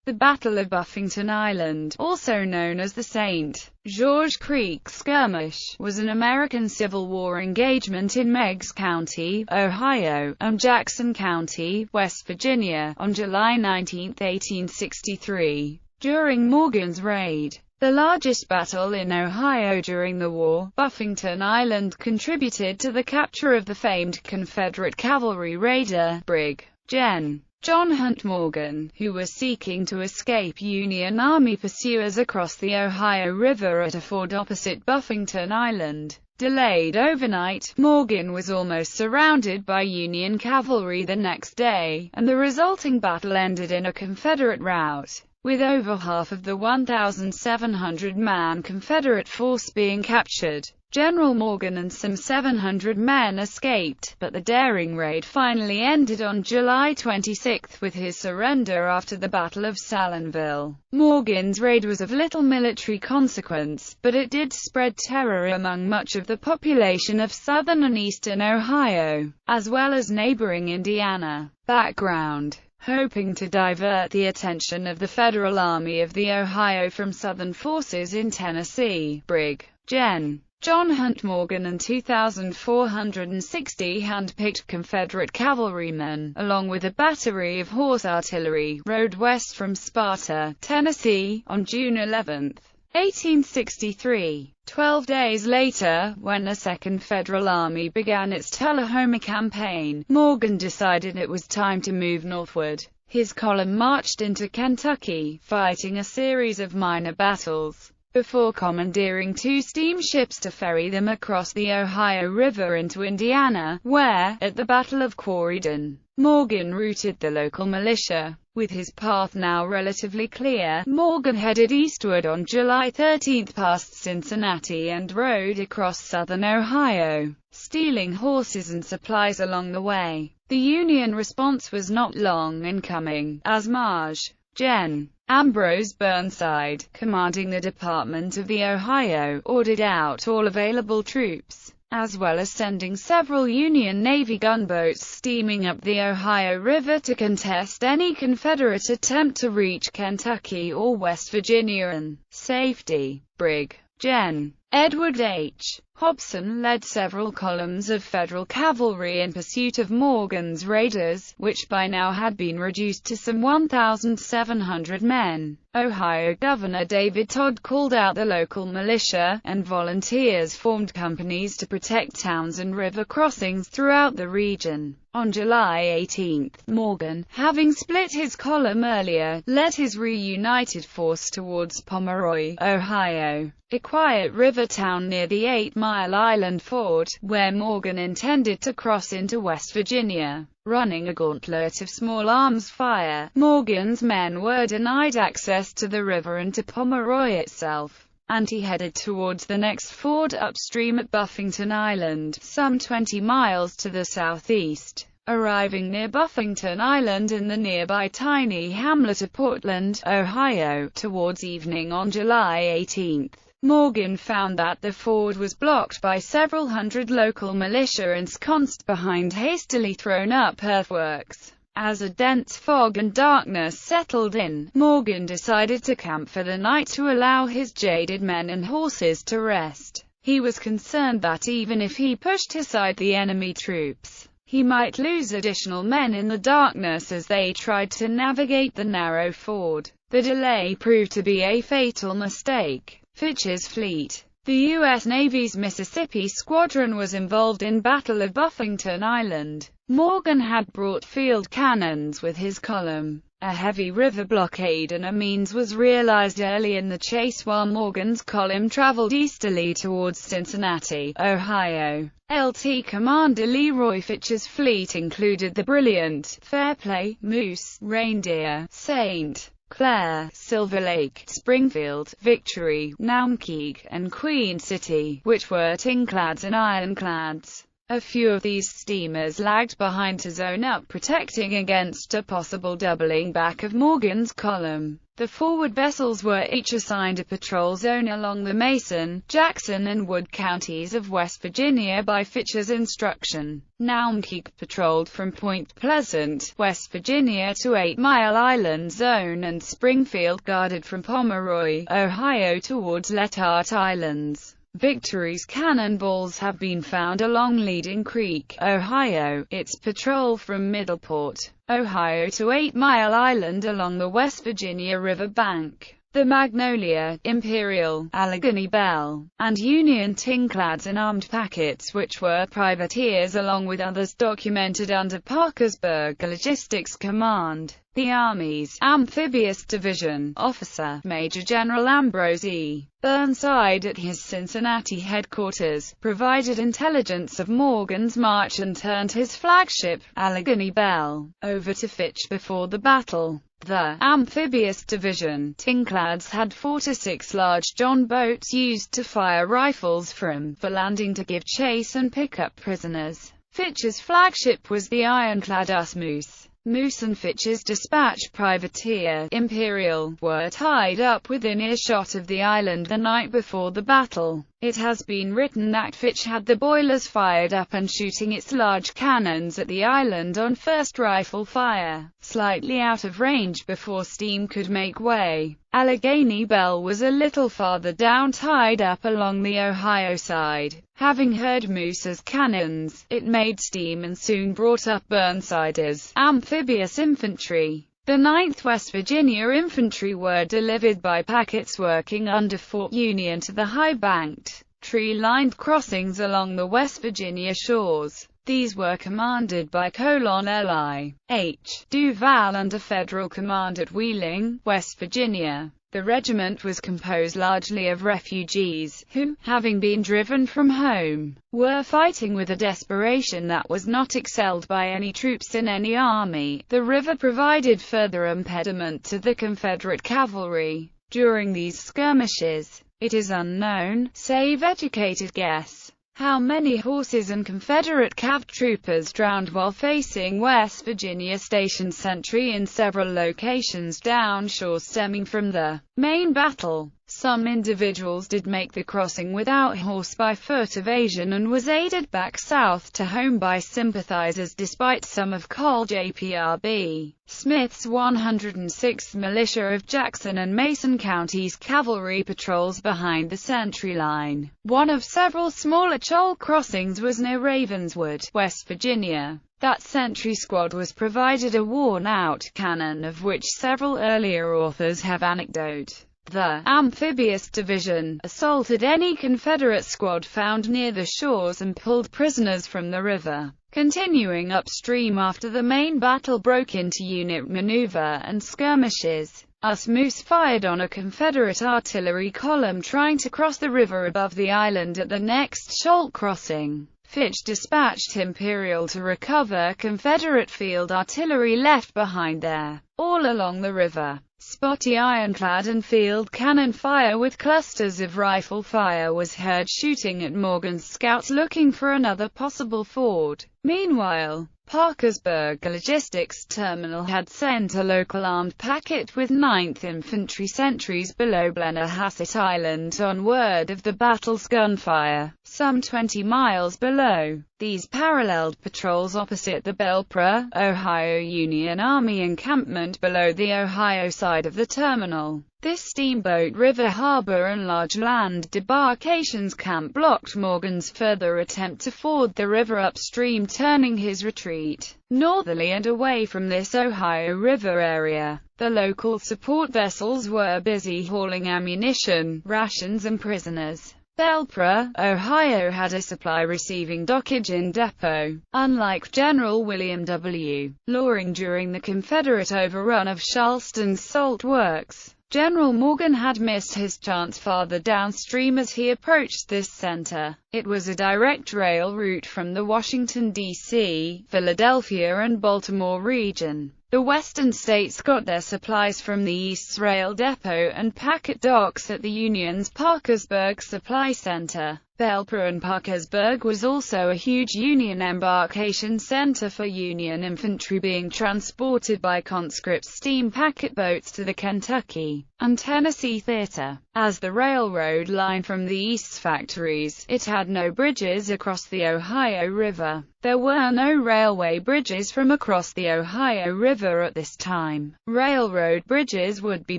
The Battle of Buffington Island, also known as the St.Georges Creek Skirmish, was an American Civil War engagement in Meigs County, Ohio, and Jackson County, West Virginia, on July 19, 1863. During Morgan's raid, the largest battle in Ohio during the war, Buffington Island contributed to the capture of the famed Confederate cavalry raider, Brig. Gen. John Hunt Morgan, who was seeking to escape Union Army pursuers across the Ohio River at a ford opposite Buffington Island. Delayed overnight, Morgan was almost surrounded by Union cavalry the next day, and the resulting battle ended in a Confederate rout, with over half of the 1,700-man Confederate force being captured. General Morgan and some 700 men escaped, but the daring raid finally ended on July 26 with his surrender after the Battle of Salineville. Morgan's raid was of little military consequence, but it did spread terror among much of the population of southern and eastern Ohio, as well as neighboring Indiana. Background: hoping to divert the attention of the Federal Army of the Ohio from Southern forces in Tennessee, Brig. Gen. John Hunt Morgan and 2,460 hand-picked Confederate cavalrymen, along with a battery of horse artillery, rode west from Sparta, Tennessee, on June 11, 1863. 12 days later, when the Second Federal Army began its Tullahoma campaign, Morgan decided it was time to move northward. His column marched into Kentucky, fighting a series of minor battles, before commandeering 2 steamships to ferry them across the Ohio River into Indiana, where, at the Battle of Corydon, Morgan routed the local militia. With his path now relatively clear, Morgan headed eastward on July 13 past Cincinnati and rode across southern Ohio, stealing horses and supplies along the way. The Union response was not long in coming, as Maj. Gen. Ambrose Burnside, commanding the Department of the Ohio, ordered out all available troops, as well as sending several Union Navy gunboats steaming up the Ohio River to contest any Confederate attempt to reach Kentucky or West Virginia in safety. Brig. Gen. Edward H. Hobson led several columns of Federal cavalry in pursuit of Morgan's raiders, which by now had been reduced to some 1,700 men. Ohio Governor David Todd called out the local militia, and volunteers formed companies to protect towns and river crossings throughout the region. On July 18, Morgan, having split his column earlier, led his reunited force towards Pomeroy, Ohio, a quiet river town near the 8-Mile Island Ford, where Morgan intended to cross into West Virginia. Running a gauntlet of small arms fire, Morgan's men were denied access to the river and to Pomeroy itself, and he headed towards the next ford upstream at Buffington Island, some 20 miles to the southeast. Arriving near Buffington Island in the nearby tiny hamlet of Portland, Ohio, towards evening on July 18, Morgan found that the ford was blocked by several hundred local militia ensconced behind hastily thrown-up earthworks. As a dense fog and darkness settled in, Morgan decided to camp for the night to allow his jaded men and horses to rest. He was concerned that even if he pushed aside the enemy troops, he might lose additional men in the darkness as they tried to navigate the narrow ford. The delay proved to be a fatal mistake. Fitch's fleet, the U.S. Navy's Mississippi Squadron, was involved in Battle of Buffington Island. Morgan had brought field cannons with his column. A heavy river blockade and a means was realized early in the chase while Morgan's column traveled easterly towards Cincinnati, Ohio. LT Commander Leroy Fitch's fleet included the brilliant Fairplay, Moose, Reindeer, St. Clair, Silver Lake, Springfield, Victory, Naumkeag, and Queen City, which were tinclads and ironclads. A few of these steamers lagged behind to zone up, protecting against a possible doubling back of Morgan's column. The forward vessels were each assigned a patrol zone along the Mason, Jackson and Wood counties of West Virginia by Fitch's instruction. Naumkeag patrolled from Point Pleasant, West Virginia to 8 Mile Island Zone, and Springfield guarded from Pomeroy, Ohio towards Letart Islands. Victory's cannonballs have been found along Leading Creek, Ohio, its patrol from Middleport, Ohio to 8 Mile Island along the West Virginia River bank. The Magnolia, Imperial, Allegheny Bell, and Union tinclads and armed packets, which were privateers along with others documented under Parkersburg Logistics Command. The Army's Amphibious Division officer, Major General Ambrose E. Burnside at his Cincinnati headquarters, provided intelligence of Morgan's march and turned his flagship, Allegheny Bell, over to Fitch before the battle. The Amphibious Division tinclads had 4 to 6 large John boats used to fire rifles from, for landing to give chase and pick up prisoners. Fitch's flagship was the ironclad Moose. Moose and Fitch's dispatch privateer, Imperial, were tied up within earshot of the island the night before the battle. It has been written that Fitch had the boilers fired up and shooting its large cannons at the island on first rifle fire, slightly out of range before steam could make way. Allegheny Bell was a little farther down, tied up along the Ohio side. Having heard Moose's cannons, it made steam and soon brought up Burnside's amphibious infantry. The 9th West Virginia Infantry were delivered by packets working under Fort Union to the high-banked, tree-lined crossings along the West Virginia shores. These were commanded by Colonel L.I. H. Duval under federal command at Wheeling, West Virginia. The regiment was composed largely of refugees, who, having been driven from home, were fighting with a desperation that was not excelled by any troops in any army. The river provided further impediment to the Confederate cavalry. During these skirmishes, it is unknown, save educated guess, how many horses and Confederate cav troopers drowned while facing West Virginia stationed sentry in several locations downshore stemming from the main battle. Some individuals did make the crossing without horse-by-foot evasion and was aided back south to home by sympathizers despite some of Col J.P.R.B. Smith's 106th Militia of Jackson and Mason counties cavalry patrols behind the sentry line. One of several smaller shoal crossings was near Ravenswood, West Virginia. That sentry squad was provided a worn-out cannon of which several earlier authors have anecdote. The Amphibious Division assaulted any Confederate squad found near the shores and pulled prisoners from the river. Continuing upstream after the main battle broke into unit maneuver and skirmishes, Moose fired on a Confederate artillery column trying to cross the river above the island at the next shoal crossing. Fitch dispatched Imperial to recover Confederate field artillery left behind there. All along the river, spotty ironclad and field cannon fire with clusters of rifle fire was heard shooting at Morgan's scouts looking for another possible ford. Meanwhile, Parkersburg Logistics Terminal had sent a local armed packet with 9th Infantry sentries below Blennerhassett Island on word of the battle's gunfire, some 20 miles below. These paralleled patrols opposite the Belpre, Ohio Union Army encampment below the Ohio side of the terminal. This steamboat river harbor and large land debarkations camp blocked Morgan's further attempt to ford the river upstream, turning his retreat northerly and away from this Ohio River area. The local support vessels were busy hauling ammunition, rations and prisoners. Belpre, Ohio had a supply receiving dockage in depot. Unlike General William W. Loring during the Confederate overrun of Charleston's salt works, General Morgan had missed his chance farther downstream as he approached this center. It was a direct rail route from the Washington, D.C., Philadelphia and Baltimore region. The western states got their supplies from the East's rail depot and packet docks at the Union's Parkersburg Supply Center. Belper and Parkersburg was also a huge Union embarkation center for Union infantry being transported by conscript steam packet boats to the Kentucky and Tennessee theater. As the railroad line from the East's factories, it had no bridges across the Ohio River. There were no railway bridges from across the Ohio River at this time. Railroad bridges would be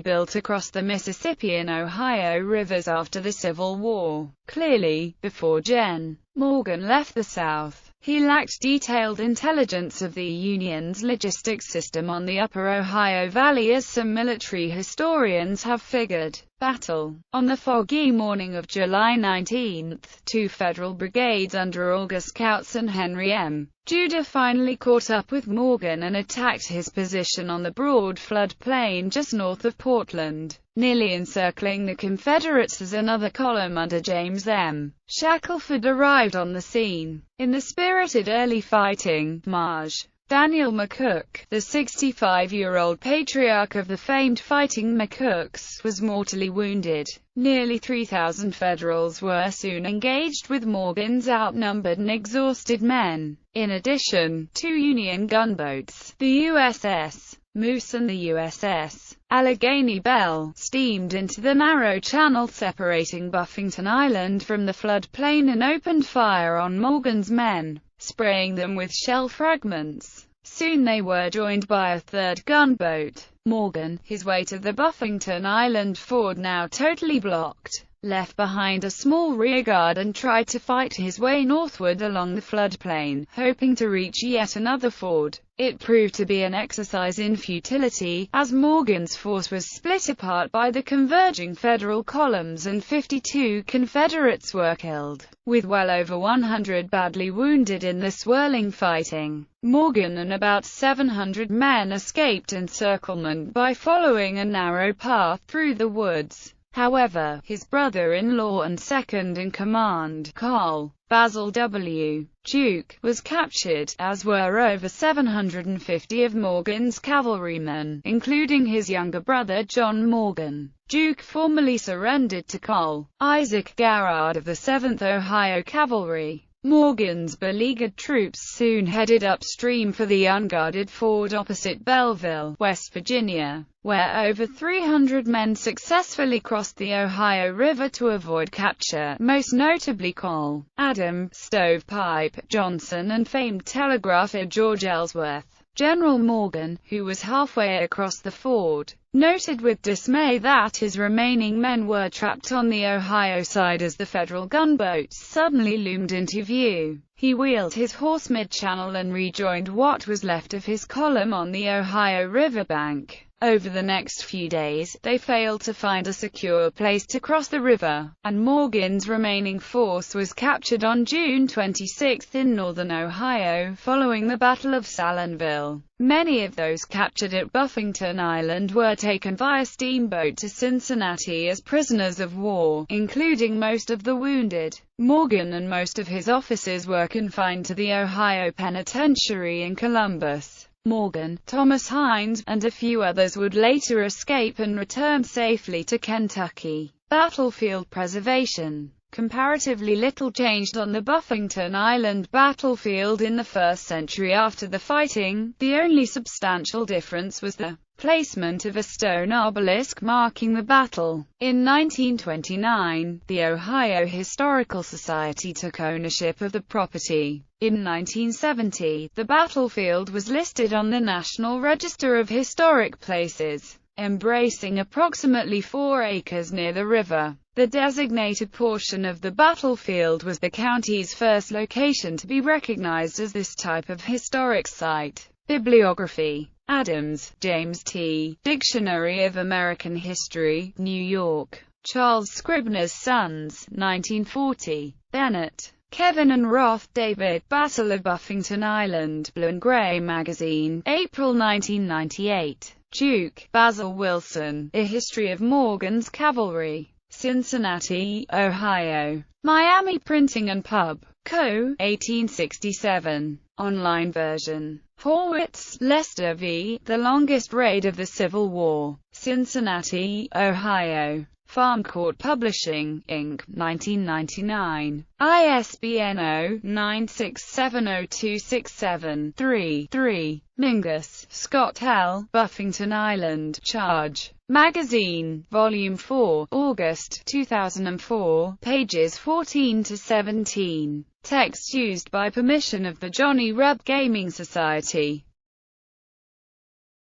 built across the Mississippi and Ohio rivers after the Civil War. Clearly, before Gen. Morgan left the South, he lacked detailed intelligence of the Union's logistics system on the upper Ohio Valley, as some military historians have figured. Battle. On the foggy morning of July 19, two Federal brigades under August Kautz and Henry M. Judah finally caught up with Morgan and attacked his position on the broad flood plain just north of Portland, nearly encircling the Confederates as another column under James M. Shackelford arrived on the scene. In the spirited early fighting, Maj. Daniel McCook, the 65-year-old patriarch of the famed Fighting McCooks, was mortally wounded. Nearly 3,000 Federals were soon engaged with Morgan's outnumbered and exhausted men. In addition, two Union gunboats, the USS Moose and the USS Allegheny Bell, steamed into the narrow channel separating Buffington Island from the floodplain and opened fire on Morgan's men, spraying them with shell fragments. Soon they were joined by a third gunboat. Morgan, his way to the Buffington Island ford now totally blocked, left behind a small rearguard and tried to fight his way northward along the floodplain, hoping to reach yet another ford. It proved to be an exercise in futility, as Morgan's force was split apart by the converging Federal columns and 52 Confederates were killed, with well over 100 badly wounded in the swirling fighting. Morgan and about 700 men escaped encirclement by following a narrow path through the woods. However, his brother-in-law and second-in-command, Carl Basil W. Duke, was captured, as were over 750 of Morgan's cavalrymen, including his younger brother John Morgan. Duke formally surrendered to Col. Isaac Garrard of the 7th Ohio Cavalry. Morgan's beleaguered troops soon headed upstream for the unguarded ford opposite Belleville, West Virginia, where over 300 men successfully crossed the Ohio River to avoid capture, most notably Col. Adam "Stovepipe" Johnson and famed telegrapher George Ellsworth. General Morgan, who was halfway across the ford, noted with dismay that his remaining men were trapped on the Ohio side as the Federal gunboats suddenly loomed into view. He wheeled his horse mid-channel and rejoined what was left of his column on the Ohio riverbank. Over the next few days, they failed to find a secure place to cross the river, and Morgan's remaining force was captured on June 26 in northern Ohio following the Battle of Salineville. Many of those captured at Buffington Island were taken via steamboat to Cincinnati as prisoners of war, including most of the wounded. Morgan and most of his officers were confined to the Ohio Penitentiary in Columbus. Morgan, Thomas Hines, and a few others would later escape and return safely to Kentucky. Battlefield preservation. Comparatively little changed on the Buffington Island battlefield in the first century after the fighting. The only substantial difference was the placement of a stone obelisk marking the battle. In 1929, the Ohio Historical Society took ownership of the property. In 1970, the battlefield was listed on the National Register of Historic Places, embracing approximately 4 acres near the river. The designated portion of the battlefield was the county's first location to be recognized as this type of historic site. Bibliography. Adams, James T. Dictionary of American History, New York. Charles Scribner's Sons, 1940. Bennett, Kevin and Roth, David. Battle of Buffington Island, Blue and Gray Magazine, April 1998. Duke, Basil Wilson, A History of Morgan's Cavalry. Cincinnati, Ohio. Miami Printing and Pub. Co., 1867. Online version. Horwitz, Lester v. The Longest Raid of the Civil War. Cincinnati, Ohio. Farm Court Publishing, Inc., 1999. ISBN 0-9670267-3-3. Mingus, Scott L., Buffington Island, Charge. Magazine, Volume 4, August, 2004, pages 14 to 17. Text used by permission of the Johnny Reb Gaming Society.